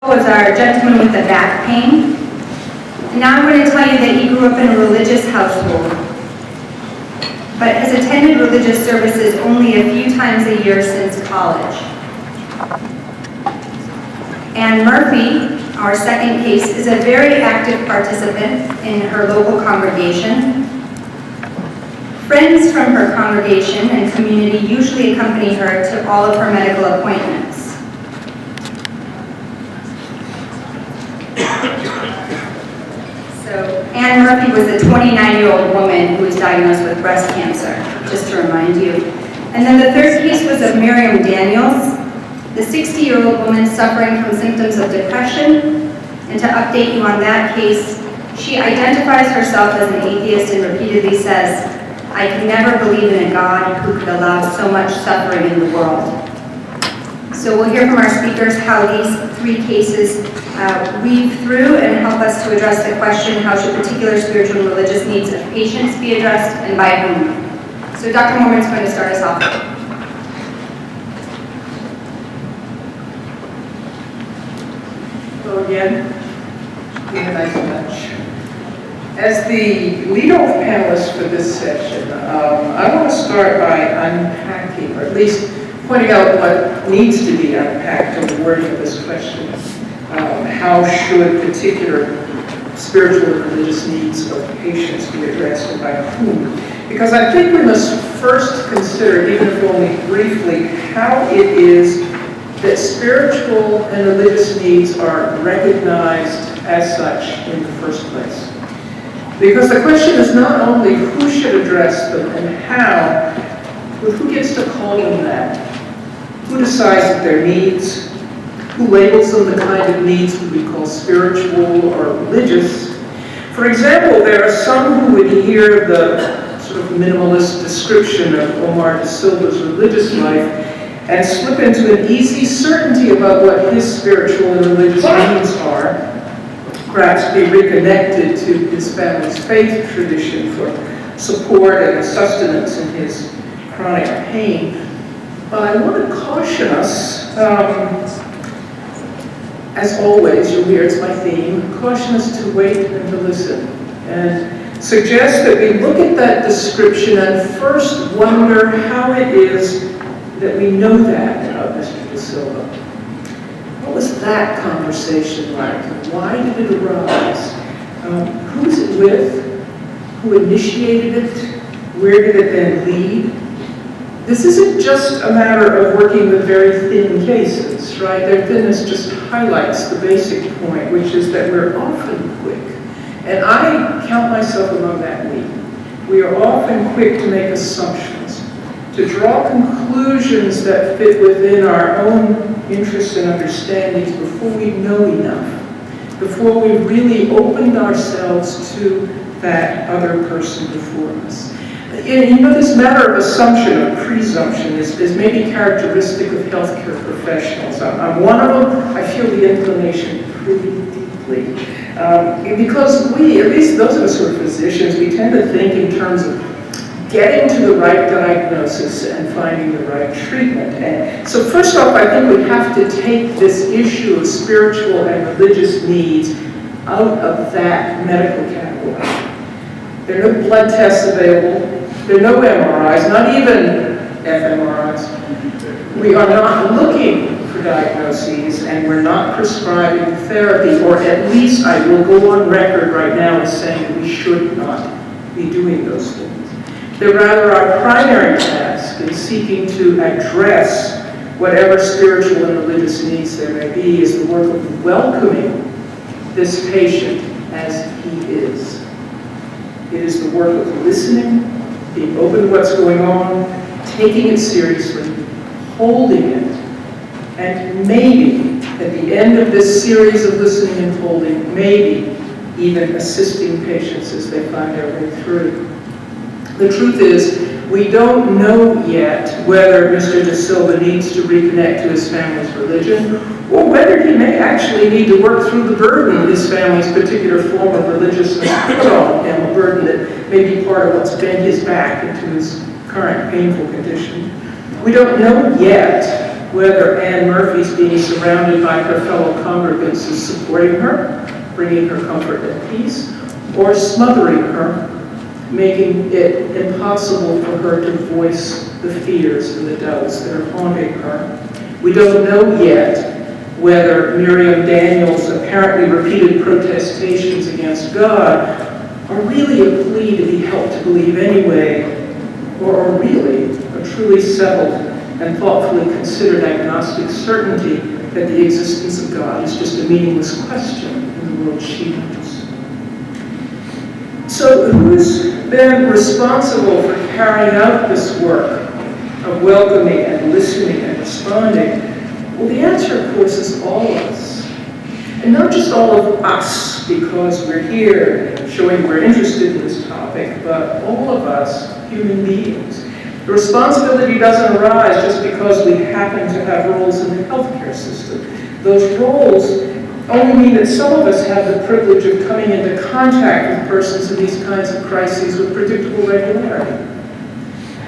Was our gentleman with the back pain. And now I'm going to tell you that he grew up in a religious household, but has attended religious services only a few times a year since college. Anne Murphy, our second case, is a very active participant in her local congregation. Friends from her congregation and community usually accompany her to all of her medical appointments. So Anne Murphy was a 29-year-old woman who was diagnosed with breast cancer, just to remind you. And then the third case was of Miriam Daniels, the 60-year-old woman suffering from symptoms of depression. And to update you on that case, she identifies herself as an atheist and repeatedly says, "I can never believe in a God who could allow so much suffering in the world." So we'll hear from our speakers how these three cases weave through and help us to address the question, how should particular spiritual and religious needs of patients be addressed and by whom? So Dr. Mormon's going to start us off. Hello again. Thank you very much. As the lead-off panelist for this session, I want to start by unpacking, or at least pointing out what needs to be unpacked in the wording of this question. How should particular spiritual and religious needs of patients be addressed and by whom? Because I think we must first consider, even if only briefly, how it is that spiritual and religious needs are recognized as such in the first place. Because the question is not only who should address them and how, but who gets to call them that? Who decides that their needs? Who labels them the kind of needs that we call spiritual or religious? For example, there are some who would hear the sort of minimalist description of Omar da Silva's religious life and slip into an easy certainty about what his spiritual and religious needs are, perhaps be reconnected to his family's faith tradition for support and sustenance in his chronic pain. But I want to caution us, as always, you'll hear it's my theme, caution us to wait and to listen, and suggest that we look at that description and first wonder how it is that we know that about Mr. Da Silva. What was that conversation like? Why did it arise? Who was it with? Who initiated it? Where did it then lead? This isn't just a matter of working with very thin cases, right? Their thinness just highlights the basic point, which is that we're often quick. And I count myself among that league. We are often quick to make assumptions, to draw conclusions that fit within our own interests and understandings before we know enough, before we've really opened ourselves to that other person before us. You know, this matter of assumption or presumption is maybe characteristic of healthcare professionals. I'm one of them. I feel the inclination pretty deeply. Because we, at least those of us who are physicians, we tend to think in terms of getting to the right diagnosis and finding the right treatment. And so first off, I think we have to take this issue of spiritual and religious needs out of that medical category. There are no blood tests available. There are no MRIs, not even fMRIs. We are not looking for diagnoses, and we're not prescribing therapy, or at least I will go on record right now as saying that we should not be doing those things. They're rather our primary task in seeking to address whatever spiritual and religious needs there may be is the work of welcoming this patient as he is. It is the work of listening, being open to what's going on, taking it seriously, holding it, and maybe at the end of this series of listening and holding, maybe even assisting patients as they find their way through. The truth is, we don't know yet whether Mr. Da Silva needs to reconnect to his family's religion, or whether he may actually need to work through the burden his family's particular form of religiousness put on him, a burden that may be part of what's bent his back into his current painful condition. We don't know yet whether Anne Murphy's being surrounded by her fellow congregants is supporting her, bringing her comfort and peace, or smothering her, making it impossible for her to voice the fears and the doubts that are haunting her. We don't know yet whether Miriam Daniels' apparently repeated protestations against God are really a plea to be helped to believe anyway, or are really a truly settled and thoughtfully considered agnostic certainty that the existence of God is just a meaningless question in the world she knows. So who's been responsible for carrying out this work of welcoming and listening and responding? Well, the answer, of course, is all of us. And not just all of us, because we're here showing we're interested in this topic, but all of us, human beings. The responsibility doesn't arise just because we happen to have roles in the healthcare system. Those roles only mean that some of us have the privilege of coming into contact with persons in these kinds of crises with predictable regularity.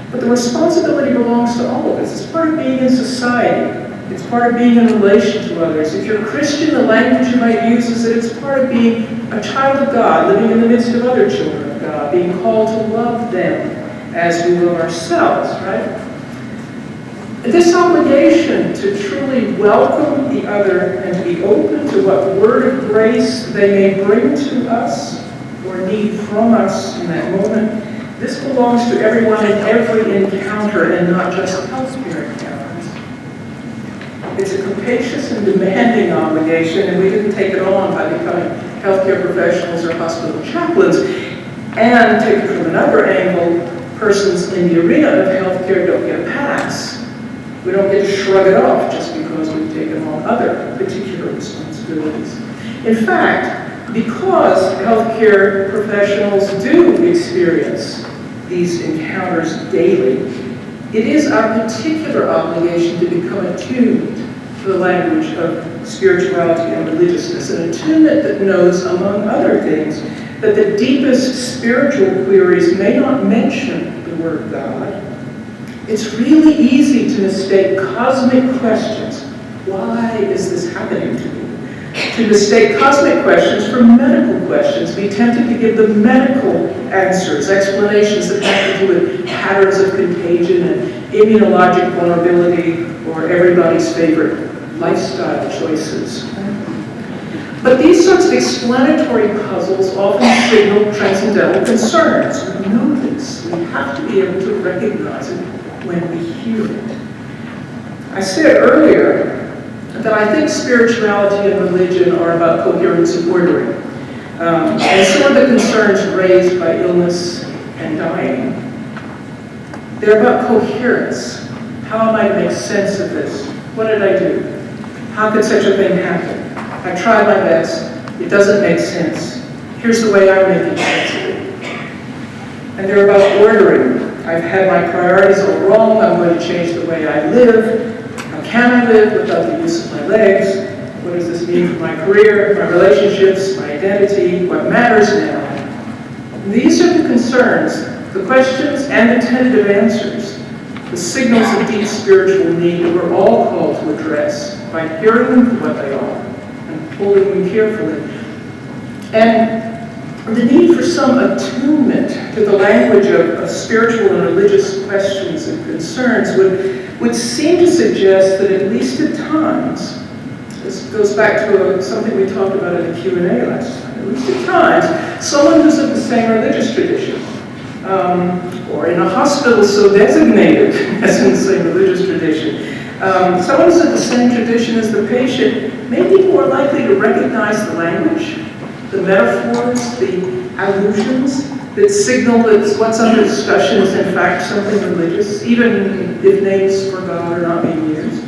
But the responsibility belongs to all of us. It's part of being in society. It's part of being in relation to others. If you're a Christian, the language you might use is that it's part of being a child of God, living in the midst of other children of God, being called to love them as we love ourselves, right? This obligation to truly welcome the other and to be open to what word of grace they may bring to us or need from us in that moment, this belongs to everyone in every encounter and not just healthcare encounters. It's a capacious and demanding obligation, and we didn't take it on by becoming healthcare professionals or hospital chaplains. And taken from another angle, persons in the arena of healthcare don't get a pass. We don't get to shrug it off just because we've taken on other particular responsibilities. In fact, because healthcare professionals do experience these encounters daily, it is our particular obligation to become attuned to the language of spirituality and religiousness, an attunement that knows, among other things, that the deepest spiritual queries may not mention the word God. It's really easy to mistake cosmic questions. Why is this happening to me? To mistake cosmic questions for medical questions, be tempted to give them medical answers, explanations that have to do with patterns of contagion and immunologic vulnerability or everybody's favorite lifestyle choices. But these sorts of explanatory puzzles often signal transcendental concerns. We know this. We have to be able to recognize it when we hear it. I said earlier that I think spirituality and religion are about coherence and ordering. And some of the concerns raised by illness and dying, they're about coherence. How am I to make sense of this? What did I do? How could such a thing happen? I tried my best. It doesn't make sense. Here's the way I'm making sense of it. And they're about ordering. I've had my priorities all wrong. I'm going to change the way I live. How can I live without the use of my legs? What does this mean for my career, my relationships, my identity? What matters now? And these are the concerns, the questions, and the tentative answers, the signals of deep spiritual need that we're all called to address by hearing them for what they are and holding them carefully. And the need for some attunement to the language of spiritual and religious questions and concerns would seem to suggest that at least at times, this goes back to something we talked about in the Q&A last time, at least at times, someone who's of the same religious tradition, or in a hospital so designated as in the same religious tradition, someone who's of the same tradition as the patient may be more likely to recognize the language, the metaphors, the allusions that signal that what's under discussion is in fact something religious, even if names for God are not being used.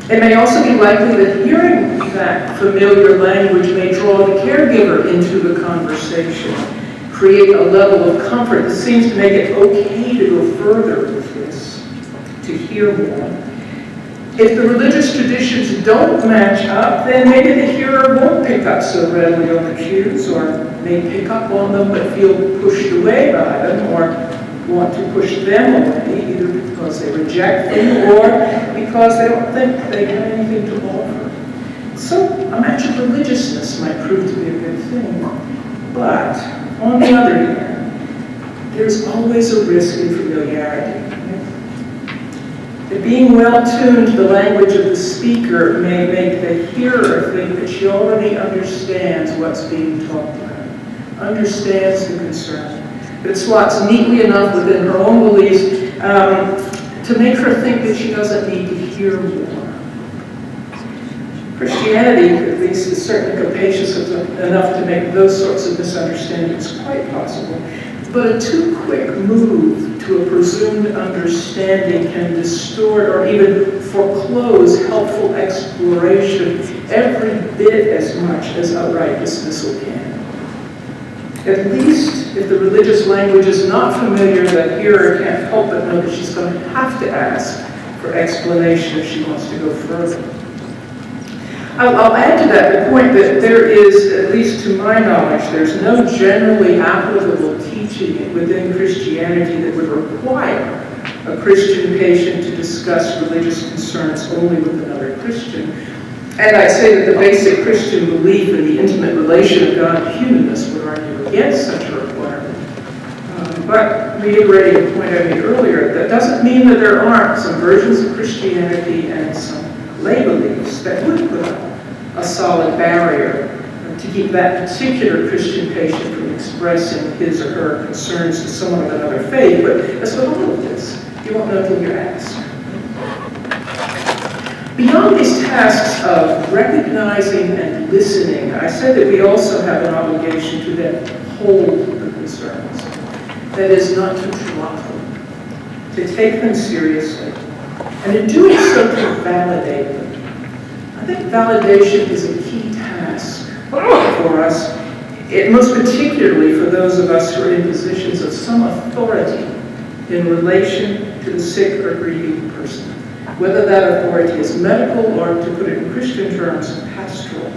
It may also be likely that hearing that familiar language may draw the caregiver into the conversation, create a level of comfort that seems to make it okay to go further with this, to hear more. If the religious traditions don't match up, then maybe the hearer won't pick up so readily on the cues, or may pick up on them but feel pushed away by them, or want to push them away, either because they reject them or because they don't think they have anything to offer. So a match of religiousness might prove to be a good thing. But on the other hand, there's always a risk in familiarity. That being well tuned to the language of the speaker may make the hearer think that she already understands what's being talked about, understands the concern, that it slots neatly enough within her own beliefs to make her think that she doesn't need to hear more. Christianity, at least, is certainly capacious enough to make those sorts of misunderstandings quite possible. But a too quick move to a presumed understanding can distort or even foreclose helpful exploration every bit as much as outright dismissal can. At least if the religious language is not familiar, the hearer can't help but know that she's going to have to ask for explanation if she wants to go further. I'll add to that the point that there is, at least to my knowledge, there's no generally applicable teaching within Christianity that would require a Christian patient to discuss religious concerns only with another Christian. And I'd say that the basic Christian belief in the intimate relation of God and humanness would argue against such a requirement. But reiterating the point I made earlier, that doesn't mean that there aren't some versions of Christianity and some lay beliefs that would put up a solid barrier to keep that particular Christian patient from expressing his or her concerns to someone of another faith. But as with all of this, you won't know until you ask. Beyond these tasks of recognizing and listening, I said that we also have an obligation to then hold the concerns. That is, not to drop them, to take them seriously, and in doing so to validate them. I think validation is a key task for us, most particularly for those of us who are in positions of some authority in relation to the sick or grieving person, whether that authority is medical or, to put it in Christian terms, pastoral.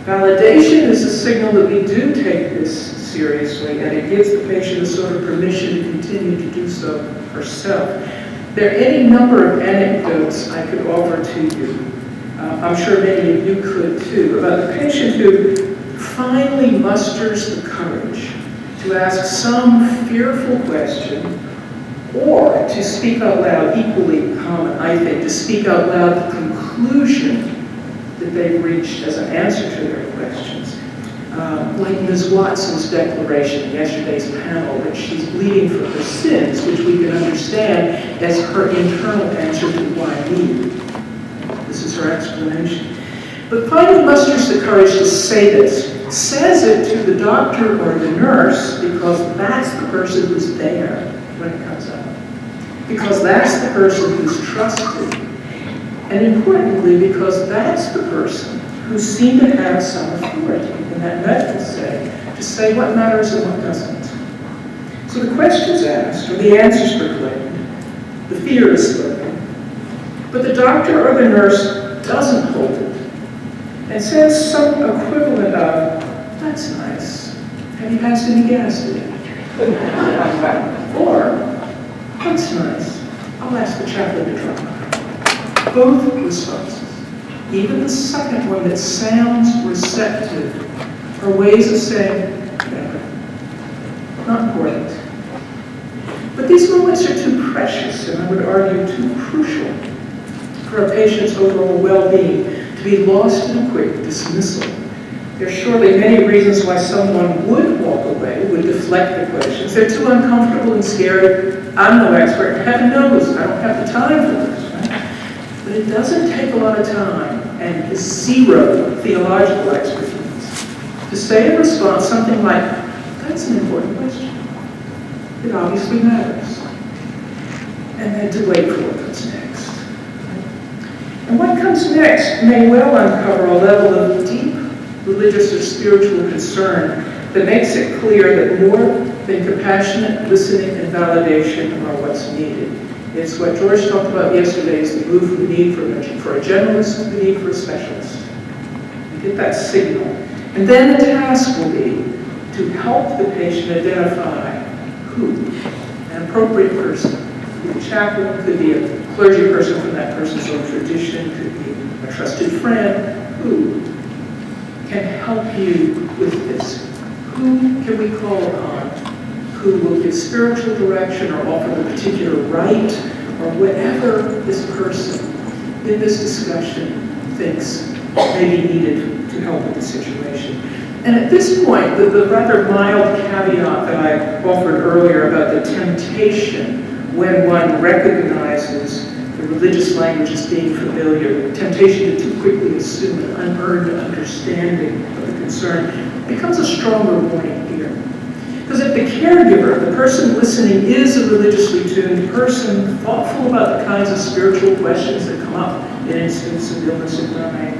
Validation is a signal that we do take this seriously, and it gives the patient a sort of permission to continue to do so herself. There are any number of anecdotes I could offer to you. I'm sure many of you could too, about the patient who finally musters the courage to ask some fearful question, or to speak out loud, equally common, I think, to speak out loud the conclusion that they've reached as an answer to their questions. Like Ms. Watson's declaration in yesterday's panel that she's bleeding for her sins, which we can understand as her internal answer to why me. This is her explanation. But finally musters the courage to say this, says it to the doctor or the nurse because that's the person who's there when it comes up. Because that's the person who's trusted. And importantly, because that's the person who seemed to have some authority in that medical setting to say what matters and what doesn't. So the question's asked, or the answer's proclaimed, the fear is spoken, but the doctor or the nurse doesn't hold it and says some equivalent of, that's nice. Have you passed any gas today? Or, that's nice. I'll ask the chaplain to drop. Both responses, even the second one that sounds receptive, are ways of saying, never. Not important. But these moments are too precious, and I would argue too crucial for a patient's overall well-being to be lost in a quick dismissal. There are surely many reasons why someone would walk away, would deflect the questions. They're too uncomfortable and scary. I'm no expert. Heaven knows, I don't have the time for this. Right? But it doesn't take a lot of time and zero theological expertise to say in response something like, that's an important question. It obviously matters. And then to wait for what comes next. And what comes next may well uncover a level of deep religious or spiritual concern that makes it clear that more than compassionate listening and validation are what's needed. It's what George talked about yesterday, is the move from the need for a generalist to the need for a specialist. You get that signal. And then the task will be to help the patient identify who appropriate person. Could be a chaplain, could be a clergy person from that person's own tradition, could be a trusted friend, who can help you with this. Who can we call upon? Who will give spiritual direction or offer the particular rite or whatever this person in this discussion thinks may be needed to help with the situation. And at this point, the rather mild caveat that I offered earlier about the temptation when one recognizes the religious language as being familiar, the temptation to too quickly assume an unearned understanding of the concern becomes a stronger warning here. Because if the caregiver, the person listening, is a religiously tuned person, thoughtful about the kinds of spiritual questions that come up in instances of illness and dying,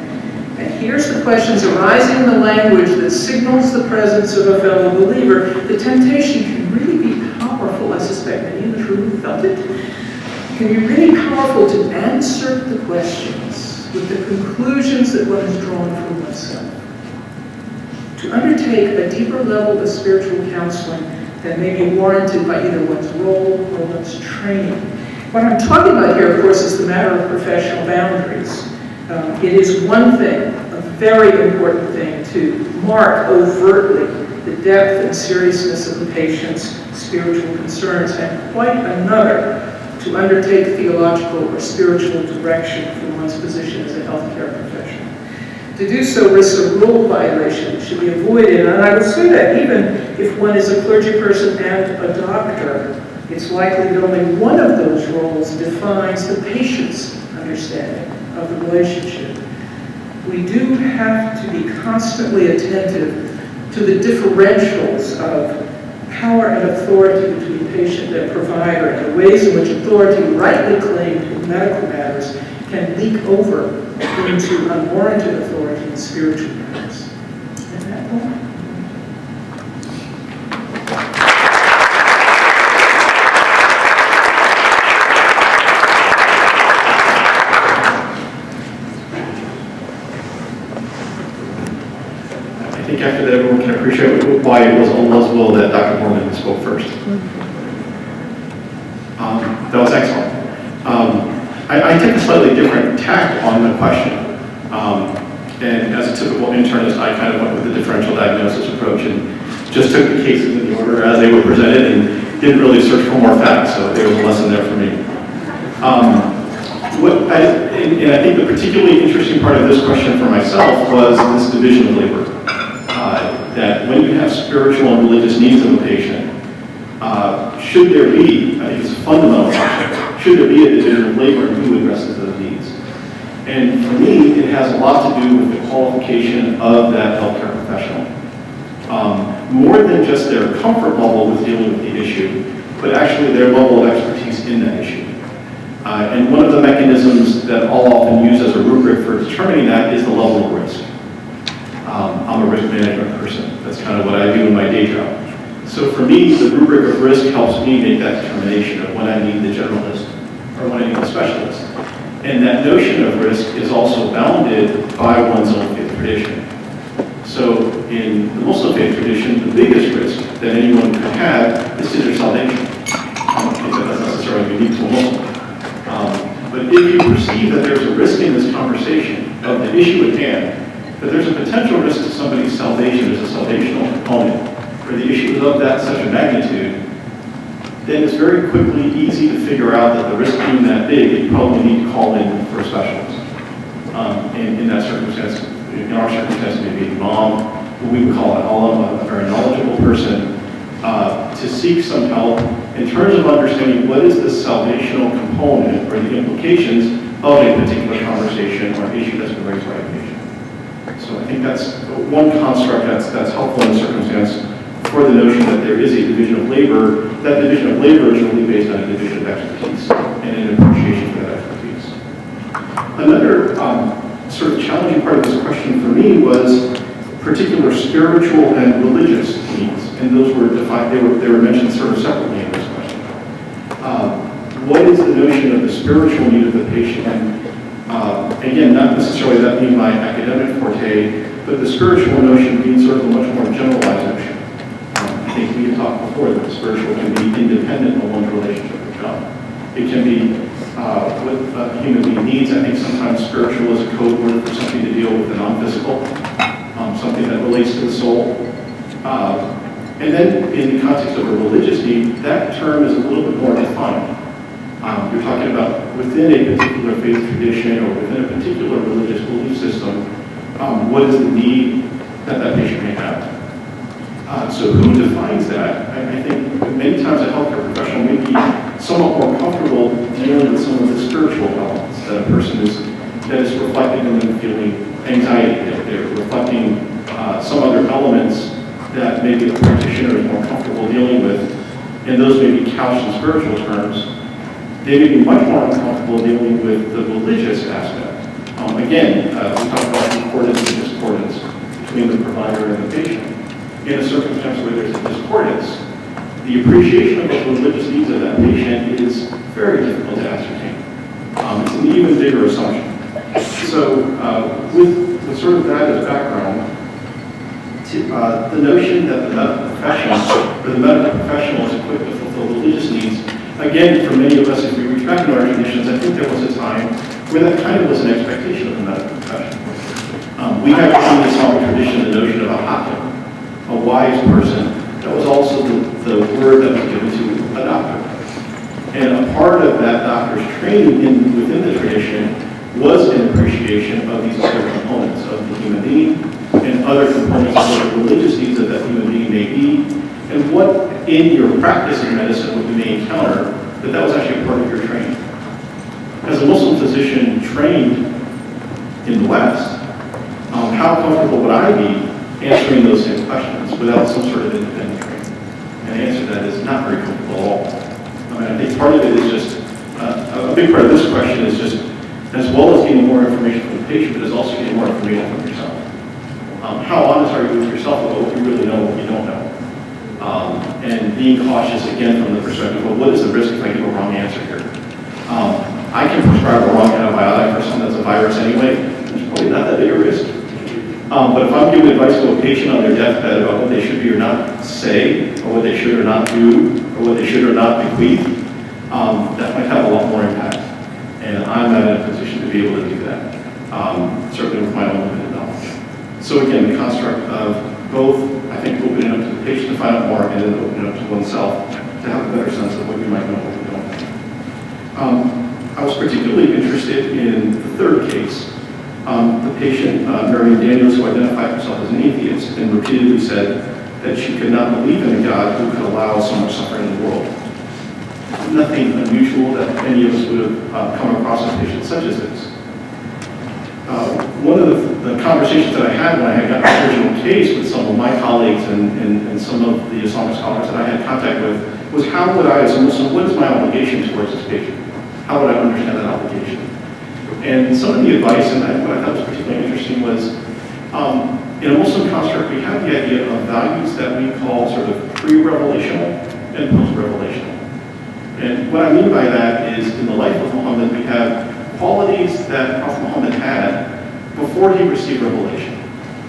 and here's the questions arising in the language that signals the presence of a fellow believer, the temptation can really be powerful. I suspect many in this room felt it. It can be really powerful to answer the questions with the conclusions that one has drawn from oneself. To undertake a deeper level of spiritual counseling that may be warranted by either one's role or one's training. What I'm talking about here, of course, is the matter of professional boundaries. It is one thing, a very important thing, to mark overtly the depth and seriousness of the patient's spiritual concerns, and quite another to undertake theological or spiritual direction from one's position as a healthcare professional. To do so risks a rule violation that should be avoided, and I would say that even if one is a clergy person and a doctor, it's likely that only one of those roles defines the patient's understanding of the relationship. We do have to be constantly attentive to the differentials of power and authority between patient and provider, and the ways in which authority rightly claimed in medical matters can leak over into unwarranted authority in spiritual matters. And that one? I think after that, everyone can appreciate why it was Allah's will that Dr. Mormon spoke first. That was excellent. I take a slightly different tack on the question. And as a typical internist, I kind of went with the differential diagnosis approach and just took the cases in the order as they were presented and didn't really search for more facts, so there was a lesson there for me. And I think the particularly interesting part of this question for myself was this division of labor. That when you have spiritual and religious needs of a patient, should there be, I think it's a fundamental question, should there be a division of labor and who addresses those needs? And for me, it has a lot to do with the qualification of that healthcare professional. More than just their comfort level with dealing with the issue, but actually their level of expertise in that issue. And one of the mechanisms that I'll often use as a rubric for determining that is the level of risk. I'm a risk management person. That's kind of what I do in my day job. So for me, the rubric of risk helps me make that determination of when I need the generalist or when I need the specialist. And that notion of risk is also bounded by one's own faith tradition. So in the Muslim faith tradition, the biggest risk that anyone could have is to their salvation. I don't think that that's necessarily unique to a Muslim. But if you perceive that there's a risk in this conversation of the issue at hand, that there's a potential risk to somebody's salvation as a salvational component, or the issue is of that such a magnitude, then it's very quickly easy to figure out that the risk being that big, you probably need to call in for a specialist. In that circumstance, in our circumstance, maybe an imam, what we would call an alim, a very knowledgeable person, to seek some help in terms of understanding what is the salvational component or the implications of a particular conversation or issue that's been raised by a patient. So I think that's one construct that's helpful in the circumstance for the notion that there is a division of labor. That division of labor is really based on a division of expertise and an appreciation for that expertise. Another sort of challenging part of this question for me was particular spiritual and religious needs, and those were defined. They were mentioned sort of separately in this question. What is the notion of the spiritual need of the patient? And again, not necessarily that being my academic forte, but the spiritual notion being sort of a much more generalized notion. I think we had talked before that the spiritual can be independent of one's relationship with God. It can be what a human being needs. I think sometimes spiritual is a code word for something to deal with the non-physical, something that relates to the soul. And then in the context of a religious need, that term is a little bit more defined. You're talking about within a particular faith tradition or within a particular religious belief system, what is the need that that patient may have. So who defines that? I think many times a healthcare professional may be somewhat more comfortable dealing with some of the spiritual elements that a person that is reflecting in them feeling anxiety. They're reflecting some other elements that maybe the practitioner is more comfortable dealing with, and those may be couched in spiritual terms. They may be much more uncomfortable dealing with the religious aspect. Again, we talk about concordance and discordance between the provider and the patient. In a circumstance where there's a discordance, the appreciation of the religious needs of that patient is very difficult to ascertain. It's an even bigger assumption. So with sort of that as background, the notion that the medical professional is equipped to fulfill religious needs, again, for many of us, if we reach back into our traditions, I think there was a time where that kind of was an expectation of the medical profession. We have in the Islamic tradition the notion of a hakim, a wise person. That was also the word that was given to a doctor. And a part of that doctor's training within the tradition was an appreciation of these other components of the human being and other components of the religious needs of that human being may be, and what in your practice in medicine what you may encounter, that was actually a part of your training. As a Muslim physician trained in the West, how comfortable would I be answering those same questions without some sort of independent training? And the answer to that is not very comfortable at all. I think part of it is just, a big part of this question is just, as well as getting more information from the patient, but is also getting more information from yourself. How honest are you with yourself about what you really know and what you don't know? And being cautious, again, from the perspective of what is the risk if I give a wrong answer here? I can prescribe a wrong antibiotic for something that's a virus anyway. There's probably not that big a risk. But if I'm giving advice to a patient on their deathbed about what they should be or not say, or what they should or not do, or what they should or not bequeath, that might have a lot more impact. And I'm not in a position to be able to do that, certainly with my own limited knowledge. So again, the construct of both, I think, opening up to the patient to find out more, and then opening up to oneself to have a better sense of what you might know and what you don't know. I was particularly interested in the third case. The patient, Marion Daniels, who identified herself as an atheist and repeatedly said that she could not believe in a God who could allow so much suffering in the world. Nothing unusual that any of us would have come across a patient such as this. One of the conversations that I had when I had gotten the original case with some of my colleagues and some of the Islamic scholars that I had contact with was how would I, as a Muslim, what is my obligation towards this patient? How would I understand that obligation? And some of the advice, and what I thought was particularly interesting was, in a Muslim construct, we have the idea of values that we call sort of pre-revelational and post-revelational. And what I mean by that is, in the life of Muhammad, we have qualities that Prophet Muhammad had before he received revelation.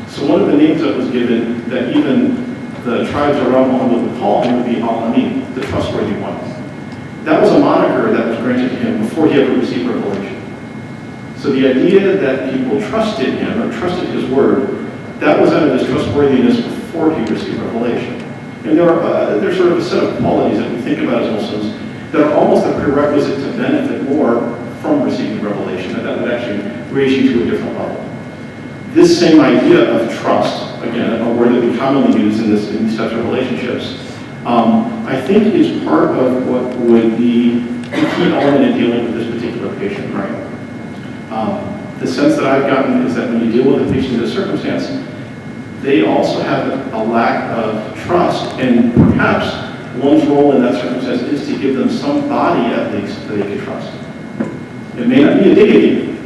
So one of the names that was given that even the tribes around Muhammad would call him would be Al-Amin, the trustworthy one. That was a moniker that was granted to him before he ever received revelation. So the idea that people trusted him or trusted his word, that was out of his trustworthiness before he received revelation. And there's sort of a set of qualities that we think about as Muslims that are almost a prerequisite to benefit more from receiving revelation, that would actually raise you to a different level. This same idea of trust, again, a word that we commonly use in these types of relationships, I think is part of what would be the key element in dealing with this particular patient, right? The sense that I've gotten is that when you deal with a patient in this circumstance, they also have a lack of trust, and perhaps one's role in that circumstance is to give them some body at least that they can trust. It may not be a deity,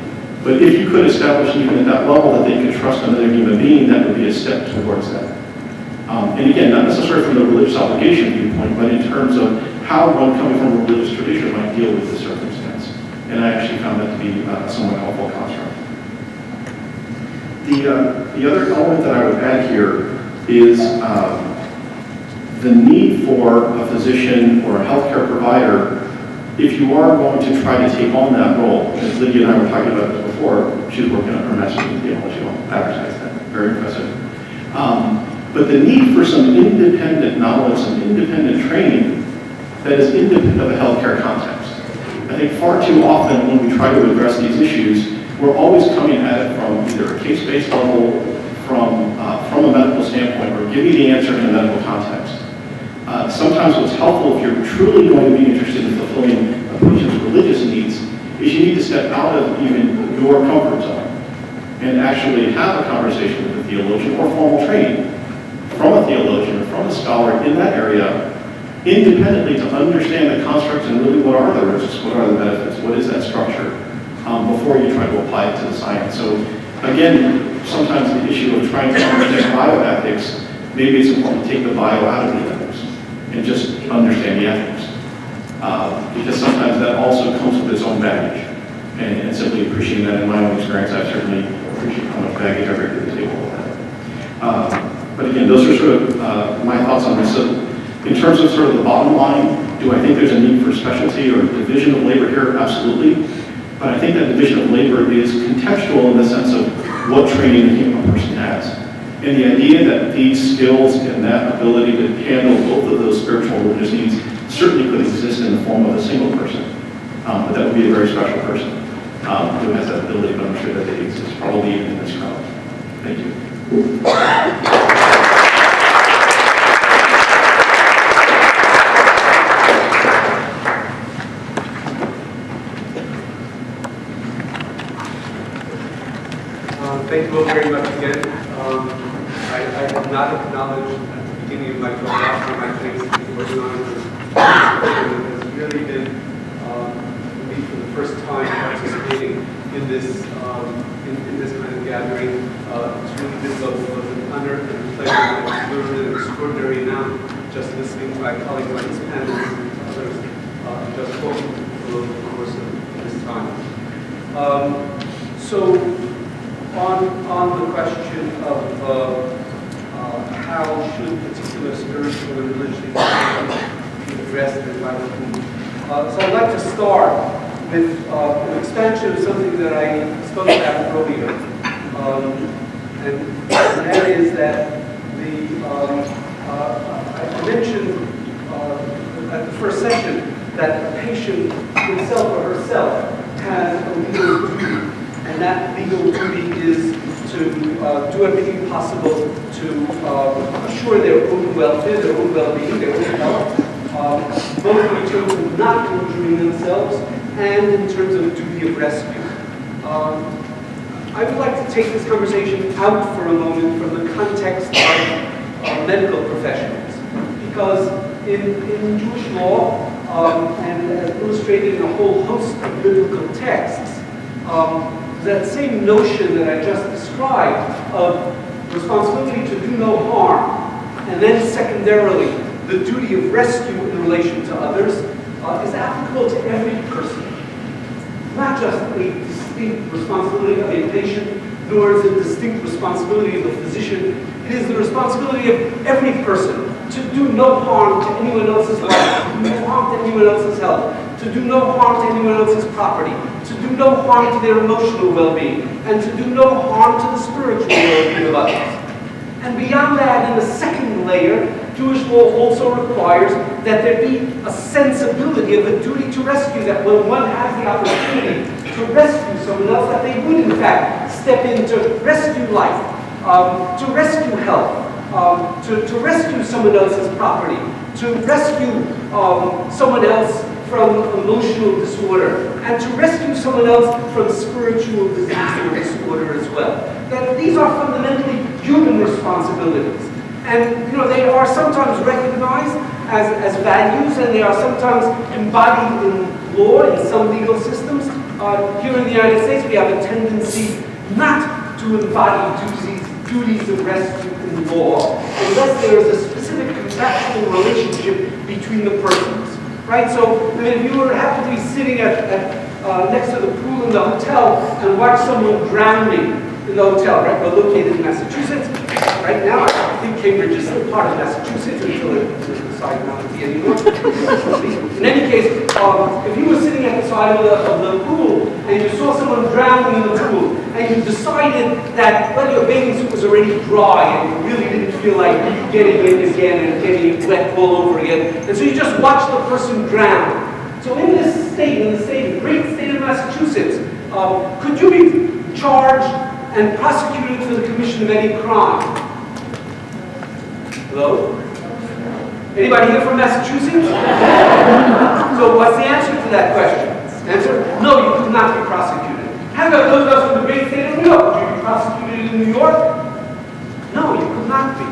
but if you could establish even at that level that they could trust another human being, that would be a step towards that. And again, not necessarily from the religious obligation viewpoint, but in terms of how one coming from a religious tradition might deal with the circumstance. And I actually found that to be a somewhat helpful construct. The other element that I would add here is the need for a physician or a healthcare provider, if you are going to try to take on that role, as Lydia and I were talking about this before, she was working on her master's in theology, I'll advertise that, very impressive. But the need for some independent knowledge, some independent training that is independent of a healthcare context. I think far too often when we try to address these issues, we're always coming at it from either a case-based level, from a medical standpoint, or giving the answer in a medical context. Sometimes what's helpful if you're truly going to be interested in fulfilling a patient's religious needs is you need to step out of even your comfort zone and actually have a conversation with a theologian or formal training from a theologian or from a scholar in that area independently to understand the constructs and really what are the risks, what are the benefits, what is that structure before you try to apply it to the science. So again, sometimes the issue of trying to understand bioethics, maybe it's important to take the bio out of the ethics and just understand the ethics. Because sometimes that also comes with its own baggage. And simply appreciating that in my own experience, I certainly appreciate how much baggage I bring to the table with that. But again, those are sort of my thoughts on this. So in terms of sort of the bottom line, do I think there's a need for specialty or division of labor here? Absolutely. But I think that division of labor is contextual in the sense of what training a person has. And the idea that these skills and that ability to handle both of those spiritual and religious needs certainly could exist in the form of a single person. But that would be a very special person who has that ability, but I'm sure that they exist probably even in this crowd. Thank you. Thank you all very much again. I did not acknowledge at the beginning of my talk for my thanks to the working on this. It has really been, for me, for the first time participating in this in this kind of gathering. It's really been both an honor and a pleasure. I've learned an extraordinary amount just listening to my colleagues on this panel and to others just spoken over the course of this time. So, on the question of how should particular spiritual and religious issues be addressed in Bible. So I'd like to start with an expansion of something that I spoke about earlier, and that is that I mentioned at the first session that the patient himself or herself has a legal duty. And that legal duty is to do everything possible to assure their own welfare, their own well-being, their own health, both in terms of not injuring themselves and in terms of a duty of rescue. I would like to take this conversation out for a moment from the context of medical professionals, because in Jewish law, and as illustrated in a whole host of biblical texts, that same notion that I just described of responsibility to do no harm, and then secondarily, the duty of rescue in relation to others, is applicable to every person. Not just a distinct responsibility of a patient, nor is it a distinct responsibility of a physician. It is the responsibility of every person to do no harm to anyone else's life, to do no harm to anyone else's health, to do no harm to anyone else's property, to do no harm to their emotional well-being, and to do no harm to the spiritual well-being of others. And beyond that, in the second layer, Jewish law also requires that there be a sensibility of a duty to rescue, that when one has the opportunity to rescue someone else, that they would in fact step in to rescue life, to rescue health, to rescue someone else's property, to rescue someone else from emotional disorder, and to rescue someone else from spiritual disease or disorder as well. That these are fundamentally human responsibilities. And they are sometimes recognized as values, and they are sometimes embodied in law in some legal systems. Here in the United States, we have a tendency not to embody duties of rescue in law unless there is a specific contractual relationship between the persons. Right? So, if you were happen to be sitting next to the pool in the hotel and watch someone drowning in the hotel, right? We're located in Massachusetts. Right now, I think Cambridge is part of Massachusetts until it was decided not to be anymore. In any case, if you were sitting at the side of the pool and you saw someone drowning in the pool and you decided that, well, your bathing suit was already dry and you really didn't feel like getting in again and getting wet all over again, and so you just watched the person drown. So in this state, the great state of Massachusetts, could you be charged and prosecuted for the commission of any crime? Hello? Anybody here from Massachusetts? So what's the answer to that question? Answer, no, you could not be prosecuted. How about those of us from the great state of New York? Would you be prosecuted in New York? No, you could not be.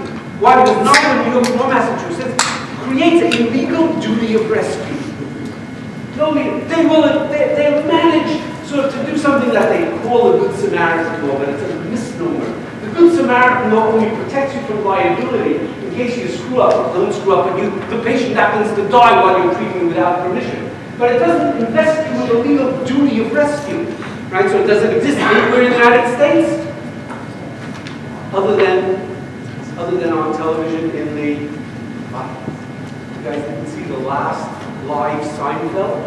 Why? Because neither New York nor Massachusetts creates a legal duty of rescue. No, they'll manage sort of to do something that they call a Good Samaritan law, but it's a misnomer. The Good Samaritan law only protects you from liability in case you screw up. Don't screw up, and the patient happens to die while you're treating without permission. But it doesn't invest you with a legal duty of rescue, right? So it doesn't exist anywhere in the United States, other than on television in the. You guys didn't see the last live Seinfeld?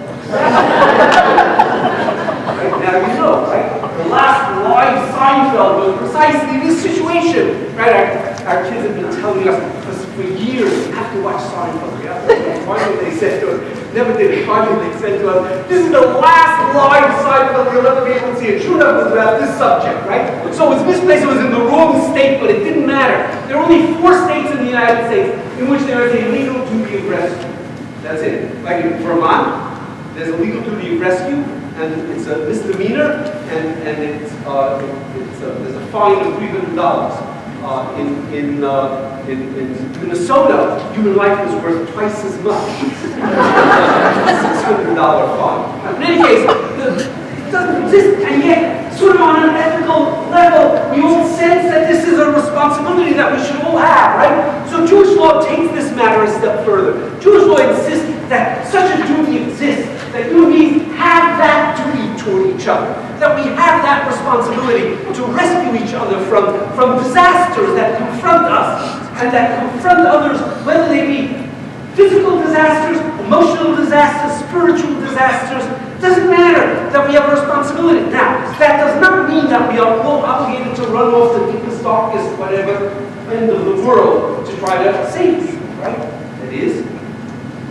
Right now you know, right? The last live Seinfeld was precisely this situation, right? Our kids have been telling us for years, you have to watch Seinfeld. You have to watch it. Finally they said to us, never did it. Finally they said to us, this is the last live Seinfeld you'll ever be able to see. It should have was about this subject, right? So it was misplaced, it was in the wrong state, but it didn't matter. There are only 4 states in the United States in which there is a legal duty of rescue. That's it. Like in Vermont, there's a legal duty of rescue, and it's a misdemeanor, and there's a fine of $300. In Minnesota, human life is worth twice as much. $600 fine. In any case, it doesn't exist, and yet, sort of on an ethical level, we all sense that this is a responsibility that we should all have, right? So Jewish law takes this matter a step further. Jewish law insists that such a duty exists, that human beings have that duty toward each other, that we have that responsibility to rescue each other from disasters that confront us and that confront others, whether they be physical disasters, emotional disasters, spiritual disasters. It doesn't matter that we have a responsibility. Now, that does not mean that we are all obligated to run off the deepest, darkest, whatever end of the world to try to save people, right? That is,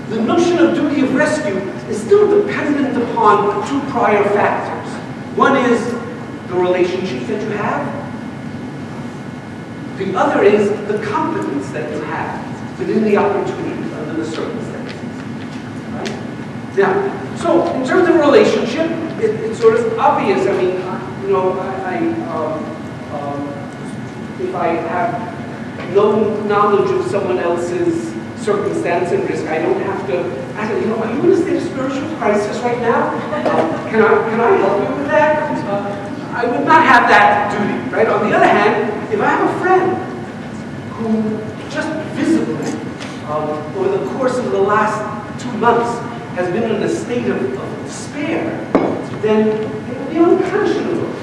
the notion of duty of rescue is still dependent upon 2 prior factors. One is the relationships that you have. The other is the competence that you have within the opportunity under the circumstances. Right? Now, so in terms of relationship, it's sort of obvious. I mean, you know, if I have no knowledge of someone else's circumstance and risk, I don't have to ask, you know, are you in a state of spiritual crisis right now? Can I help you with that? I would not have that duty, right? On the other hand, if I have a friend who just visibly, over the course of the last 2 months, has been in a state of despair, then it would be unconscionable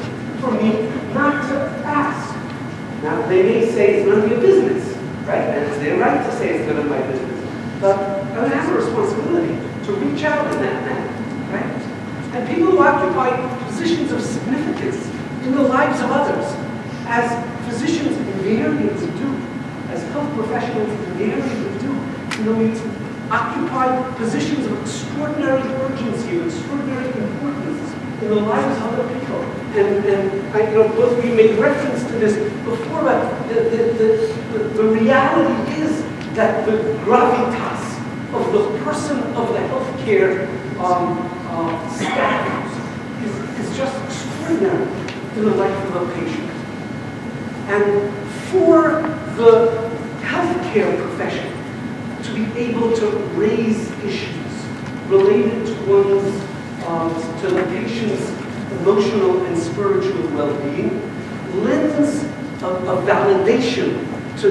for me not to ask. Now, they may say it's none of your business, right? And it's their right to say it's none of my business. But I have a responsibility to reach out in that manner, right? And people who occupy positions of significance in the lives of others, as physicians invariably do, as health professionals invariably do, you know, we occupy positions of extraordinary urgency, of extraordinary importance in the lives of other people. And I, you know, both of you made reference to this before, but the reality is that the gravitas of the person of the healthcare staff is just extraordinary in the life of a patient. And for the healthcare profession to be able to raise issues related to to the patient's emotional and spiritual well-being lends a validation to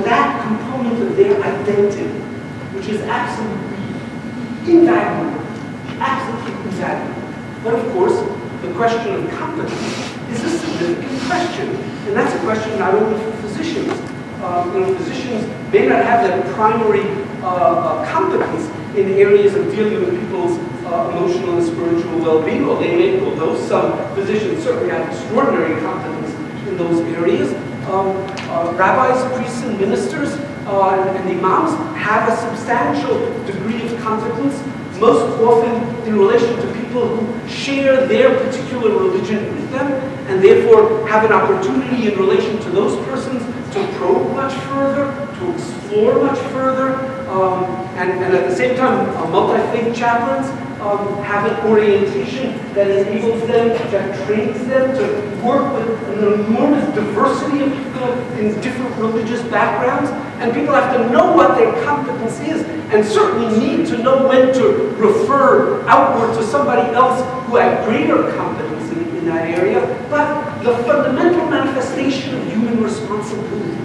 that component of their identity, which is absolutely invaluable, absolutely invaluable. But of course, the question of competence is a significant question. And that's a question not only for physicians. Physicians may not have that primary competence in areas of dealing with people's emotional and spiritual well-being, although some physicians certainly have extraordinary competence in those areas. Rabbis, priests, and ministers and imams have a substantial degree of competence, most often in relation to people who share their particular religion with them, and therefore have an opportunity in relation to those persons to probe much further, to explore much further, and at the same time, multi-faith chaplains have an orientation that enables them, that trains them to work with an enormous diversity of people in different religious backgrounds, and people have to know what their competence is, and certainly need to know when to refer outward to somebody else who had greater competence in that area. But the fundamental manifestation of human responsibility,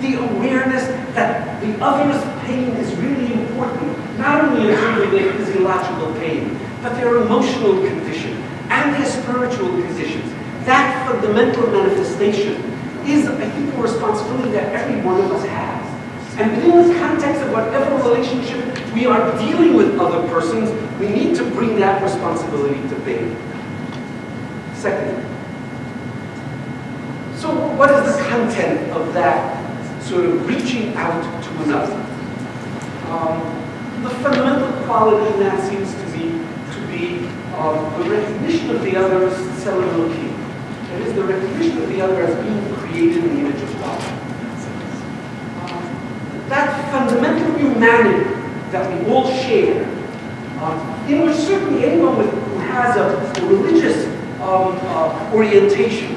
the awareness that the other's pain is really important, not only in terms of their physiological pain, but their emotional condition and their spiritual conditions. That fundamental manifestation is, I think, a responsibility that every one of us has. And within the context of whatever relationship we are dealing with other persons, we need to bring that responsibility to bear. Second, so what is the content of that sort of reaching out to another? The fundamental quality in that seems to be the recognition of the other as seminal key. That is, the recognition of the other as being created in the image of God. That fundamental humanity that we all share, in which certainly anyone who has a religious orientation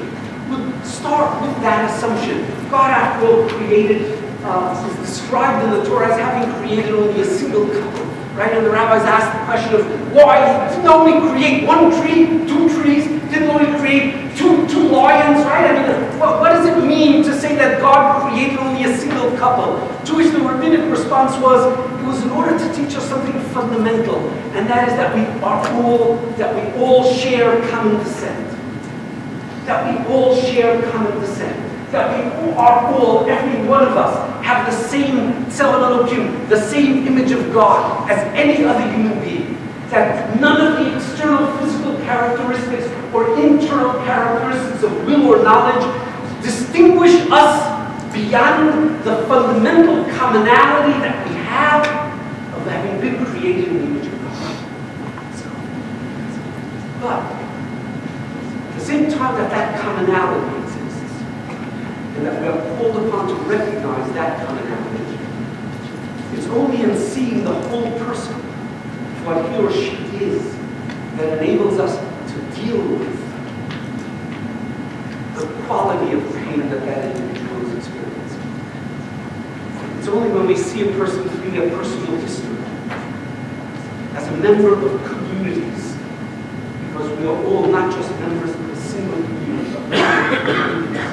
would start with that assumption. God, after all, created, is described in the Torah as having created only a single couple, right? And the rabbis asked the question of why didn't only create one tree, two trees, didn't only create two lions, right? I mean, what does it mean to say that God created only a single couple? To which the rabbinic response was, it was in order to teach us something fundamental, and that is that we all share common descent. That we all share common descent. That we are all, every one of us, have the same Tzelem Elokim, the same image of God as any other human being. That none of the external physical characteristics or internal characteristics of will or knowledge distinguish us beyond the fundamental commonality that we have of having been created in the image of God. But at the same time that commonality exists, and that we are called upon to recognize that commonality, it's only in seeing the whole person, what he or she is, that enables us to deal with the quality of pain that individual is experiencing. It's only when we see a person through their personal history, as a member of communities, because we are all not just members of a single community, but members of communities,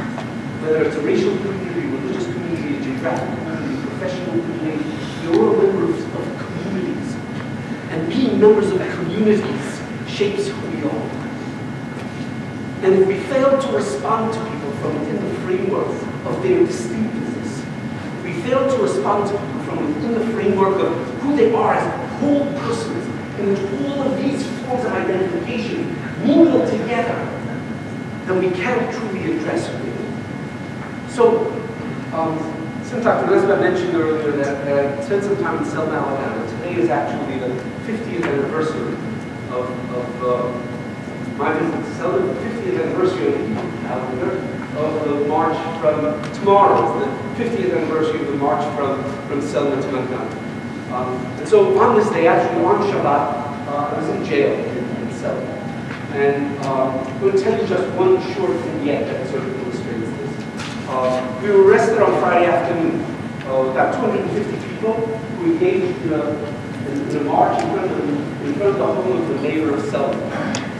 whether it's a racial community, religious community, a geographic community, professional community, we're all members of communities. And being members of communities shapes who we are. And if we fail to respond to people from within the framework of their distinctiveness, if we fail to respond to people from within the framework of who they are as whole persons, in which all of these forms of identification mingle together, then we can't truly address who we are. So, since Dr. Elizabeth mentioned earlier that I spent some time in Selma, Alabama, today is actually the 50th anniversary of my visit to Selma, the 50th anniversary of the Hebrew calendar, of the march from tomorrow, the 50th anniversary of the march from Selma to Montgomery. And so on this day, actually on Shabbat, I was in jail in Selma. And I'm going to tell you just one short vignette that sort of illustrates this. We were arrested on Friday afternoon. About 250 people who engaged in a march in front of the home of the mayor of Selma.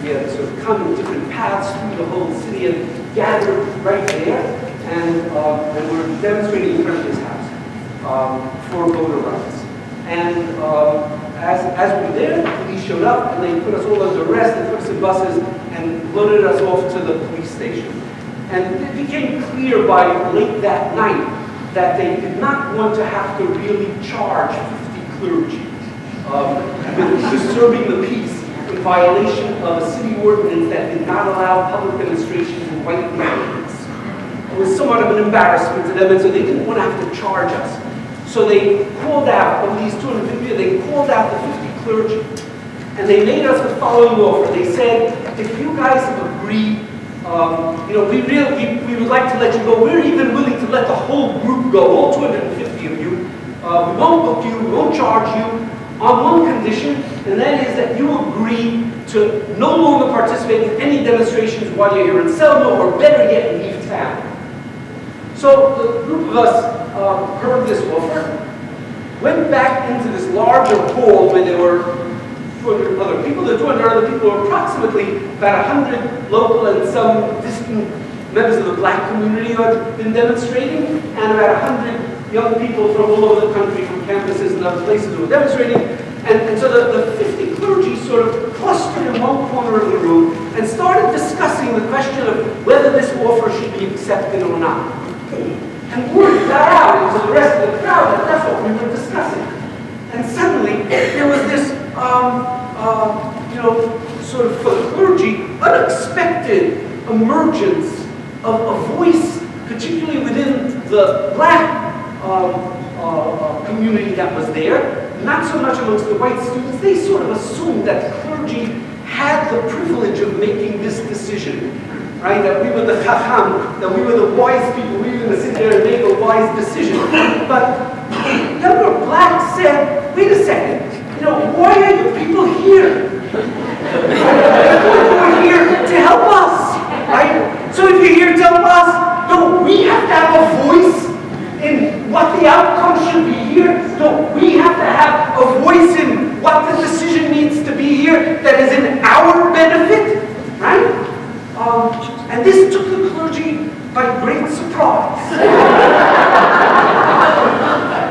We had sort of come in different paths through the whole city and gathered right there, and were demonstrating in front of his house for voter rights. And as we were there, the police showed up and they put us all under arrest. They put us in buses and loaded us off to the police station. And it became clear by late that night that they did not want to have to really charge 50 clergy with disturbing the peace in violation of a city ordinance that did not allow public demonstrations in white neighborhoods. It was somewhat of an embarrassment to them, and so they didn't want to have to charge us. So they called out, of these 250, they called out the 50 clergy. And they made us the following offer. They said, if you guys agree, we would like to let you go. We're even willing to let the whole group go, all 250 of you. We won't book you, we won't charge you, on one condition, and that is that you agree to no longer participate in any demonstrations while you're here in Selma, or better yet, leave town. So the group of us heard this offer, went back into this larger hall where there were 200 other people. The 200 other people were approximately about 100 local and some distant members of the black community who had been demonstrating, and about 100 young people from all over the country, from campuses and other places who were demonstrating. And so the 50 clergy sort of clustered in one corner of the room and started discussing the question of whether this offer should be accepted or not. And word got out into the rest of the crowd that that's what we were discussing. And suddenly, there was this, sort of for the clergy, unexpected emergence of a voice, particularly within the black community that was there, not so much amongst the white students. They sort of assumed that the clergy had the privilege of making this decision, right? That we were the chacham, that we were the wise people, we were going to sit there and make a wise decision. But younger blacks said, wait a second, why are you people here? We're here to help us, right? So if you're here to help us, don't we have to have a voice in what the outcome should be here? Don't we have to have a voice in what the decision needs to be here that is in our benefit, right? And this took the clergy by great surprise.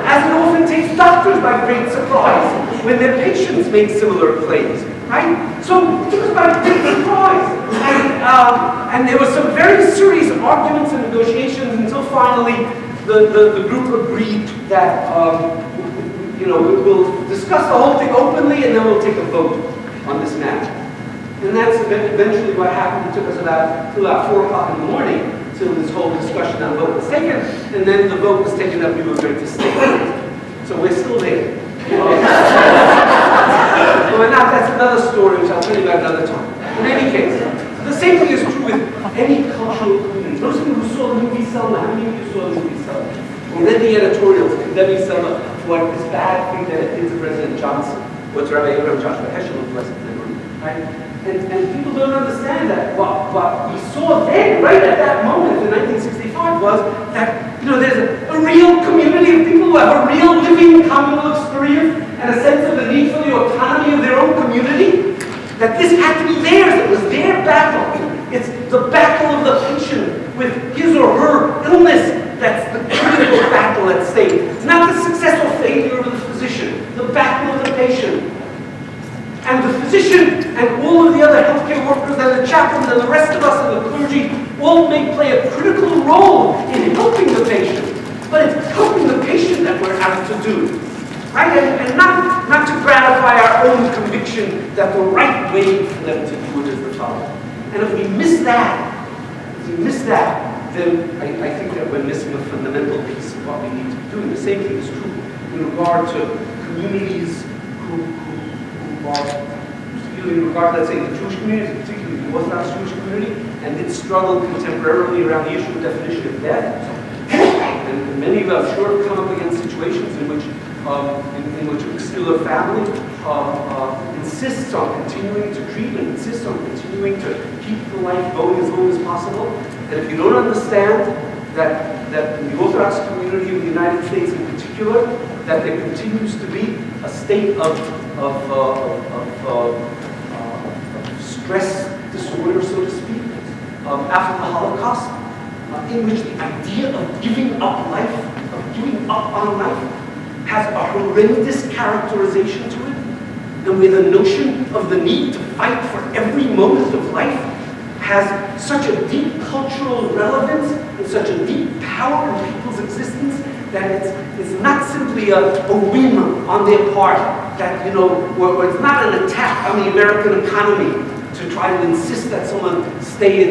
As it often takes doctors by great surprise when their patients make similar claims, right? So it took us by great surprise. And there were some very serious arguments and negotiations until finally the group agreed that we'll discuss the whole thing openly and then we'll take a vote on this matter. And that's eventually what happened. It took us about 4 o'clock in the morning till this whole discussion and vote was taken, and then the vote was taken that we were going to stay. So we're still there. But not, that's another story which I'll tell you about another time. In any case, the same thing is true with any cultural community. Those of you who saw the movie Selma, how many of you saw the movie Selma? And then the editorials condemning Selma for this bad thing that it did to President Johnson, what's Rabbi Abraham Joshua Heschel of blessed memory, right? And people don't understand that what we saw then, right at that moment in 1965, was that there's a real community of people who have a real living communal experience and a sense of the need for the autonomy of their own community. That this had to be theirs. It was their battle. It's the battle of the patient with his or her illness that's the critical battle at stake. It's not the success or failure of the physician. The battle of the patient. And the physician and all of the other healthcare workers and the chaplains and the rest of us and the clergy all may play a critical role in helping the patient. But it's helping the patient that we're asked to do. Right? And not to gratify our own conviction that the right way for them to do it is the following. And if we miss that, then I think that we're missing a fundamental piece of what we need to be doing. The same thing is true in regard to communities who are, particularly in regard, let's say, the Jewish community, particularly the Orthodox Jewish community, and did struggle contemporarily around the issue of definition of death. And many of us sure have come up against situations in which a particular family insists on continuing to treat and insists on continuing to keep the life going as long as possible. And if you don't understand that in the Orthodox community of the United States in particular, that there continues to be a state of stress disorder, so to speak, after the Holocaust, in which the idea of giving up life, of giving up on life, has a horrendous characterization to it, and where the notion of the need to fight for every moment of life has such a deep cultural relevance and such a deep power in people's existence that it's not simply a whim on their part, that, where it's not an attack on the American economy to try to insist that someone stay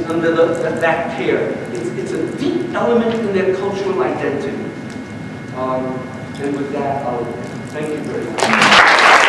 under that care. It's a deep element in their cultural identity. And with that, I'll thank you very much.